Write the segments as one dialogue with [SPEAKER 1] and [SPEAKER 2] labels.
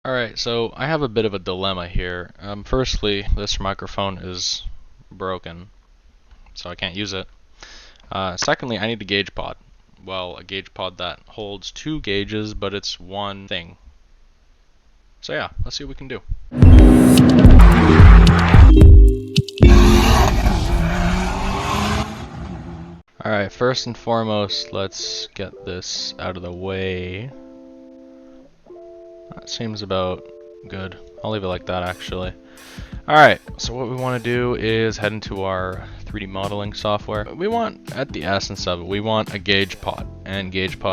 [SPEAKER 1] Alright, so I have a bit of a dilemma here. Firstly, this microphone is broken, so I can't use it. Secondly, I need a gauge pod. Well, a gauge pod that holds two gauges, but it's one thing. So yeah, let's see what we can do. Alright, first and foremost, let's get this out of the way. That seems about good. I'll leave it like that, actually. Alright, so what we want to do is head into our 3D modeling software. We want, at the essence of it, we want a gauge pod. And gauges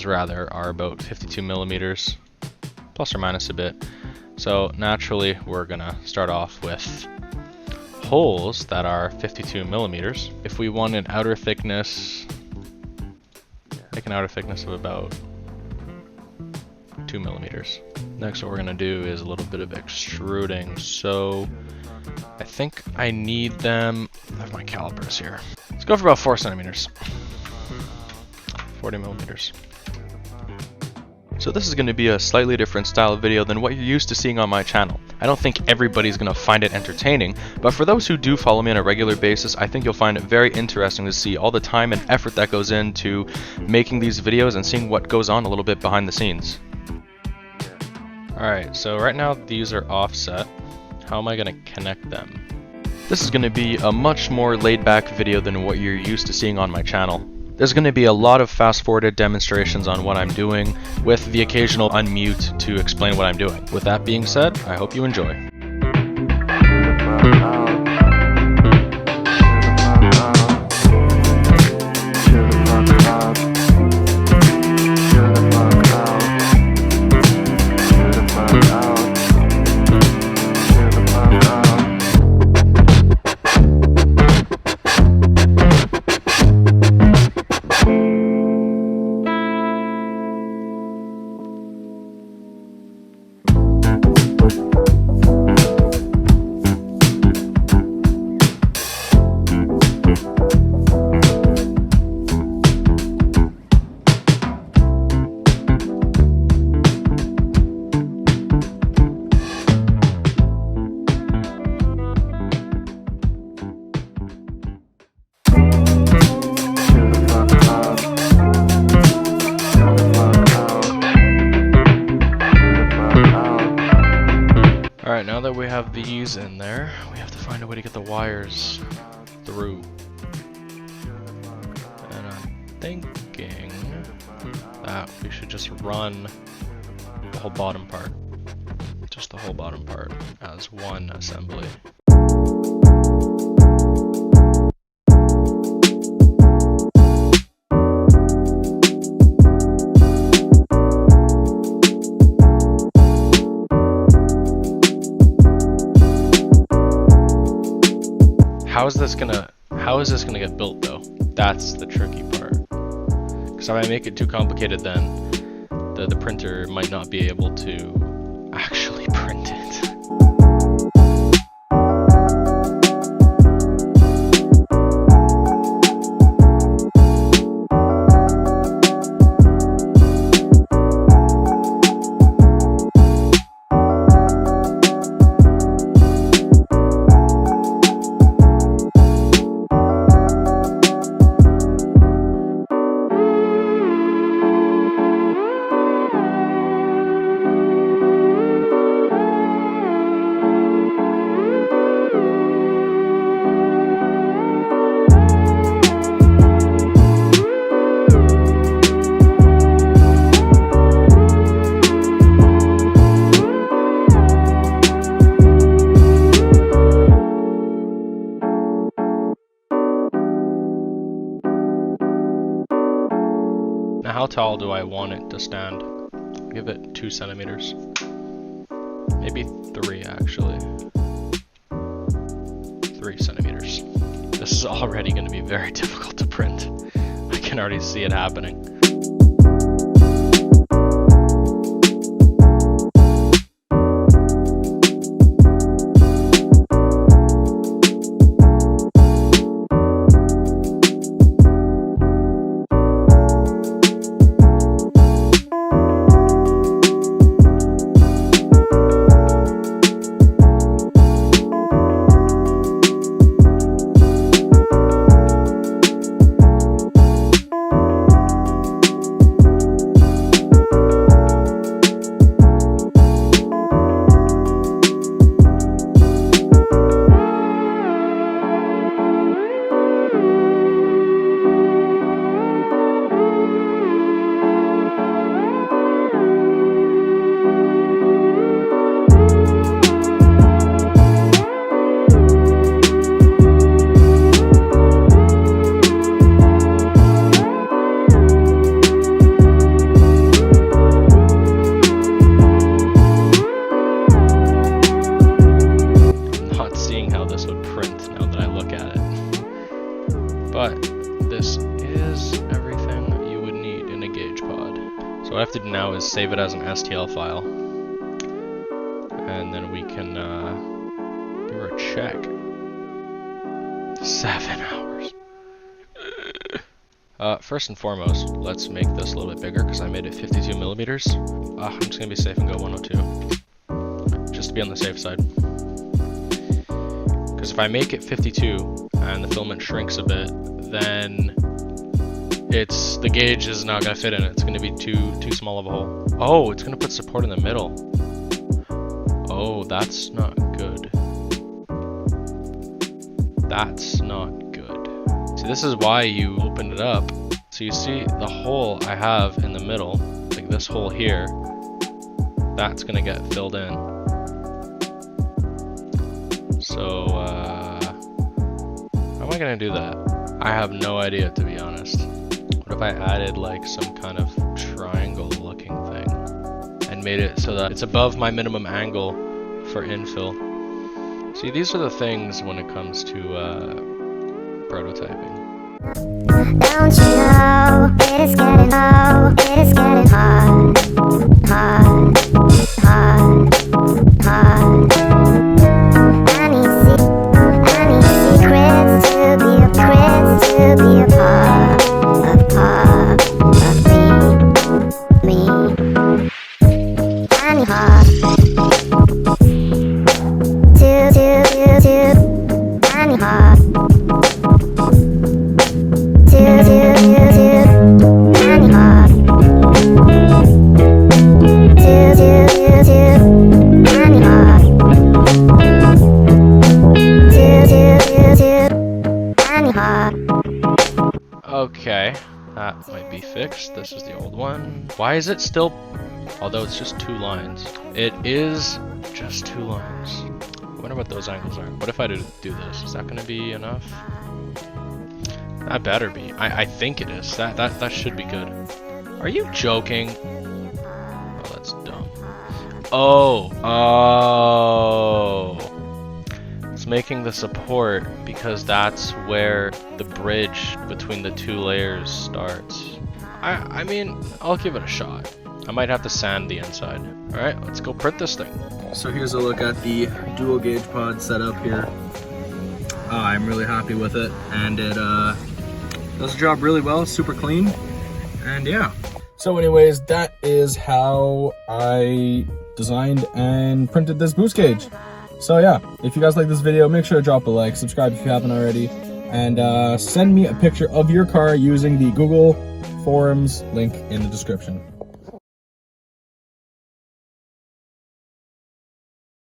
[SPEAKER 1] are about 52 millimeters, plus or minus a bit. So naturally, we're gonna start off with holes that are 52 millimeters. If we want an outer thickness, like an outer thickness of about 2 millimeters. Next, what we're gonna do is a little bit of extruding. So I think I need them. I have my calipers here. Let's go for about 4 centimeters. 40 millimeters. So this is going to be a slightly different style of video than what you're used to seeing on my channel. I don't think everybody's going to find it entertaining, but for those who do follow me on a regular basis, I think you'll find it very interesting to see all the time and effort that goes into making these videos and seeing what goes on a little bit behind the scenes. Alright, so right now these are offset. How am I going to connect them? This is going to be a much more laid back video than what you're used to seeing on my channel. There's going to be a lot of fast-forwarded demonstrations on what I'm doing, with the occasional unmute to explain what I'm doing. With that being said, I hope you enjoy. Alright, now that we have these in there, we have to find a way to get the wires through. And I'm thinking that we should just run the whole bottom part. Just the whole bottom part as one assembly. How is this gonna get built though? That's the tricky part. Because if I make it too complicated, then the printer might not be able to actually print it. Now how tall do I want it to stand? Give it 2 centimeters. Maybe 3 actually. 3 centimeters. This is already going to be very difficult to print. I can already see it happening. save it as an STL file. And then we can give her a check. 7 hours. First and foremost, let's make this a little bit bigger because I made it 52 millimeters. I'm just gonna be safe and go 102, just to be on the safe side. Because if I make it 52 and the filament shrinks a bit, then the gauge is not gonna fit in it. It's gonna be too small of a hole. Oh, it's gonna put support in the middle. Oh, that's not good. That's not good. See, this is why you open it up. So you see the hole I have in the middle, like this hole here, that's gonna get filled in. So, how am I gonna do that? I have no idea, to be honest. What if I added like some kind of triangle looking thing and made it so that it's above my minimum angle for infill? See, these are the things when it comes to prototyping.
[SPEAKER 2] Don't you know it is getting hard, hard, hard, hard. I need secrets to be a part of me. I need hard. I need hard.
[SPEAKER 1] Okay, that might be fixed. This is the old one. Why is it still, although it's just 2 lines? It is just 2 lines. I wonder what those angles are. What if I do this? Is that gonna be enough? That better be. I think it is. That should be good. Are you joking? Oh, that's dumb. Oh. It's making the support because that's where the bridge between the 2 layers starts. I mean, I'll give it a shot. I might have to sand the inside. Alright, let's go print this thing.
[SPEAKER 3] So here's a look at the dual gauge pod setup here. I'm really happy with it, and it does the job really well, super clean, and yeah. So anyways, that is how I designed and printed this boost gauge. So yeah, if you guys like this video, make sure to drop a like, subscribe if you haven't already, and send me a picture of your car using the Google Forums link in the description.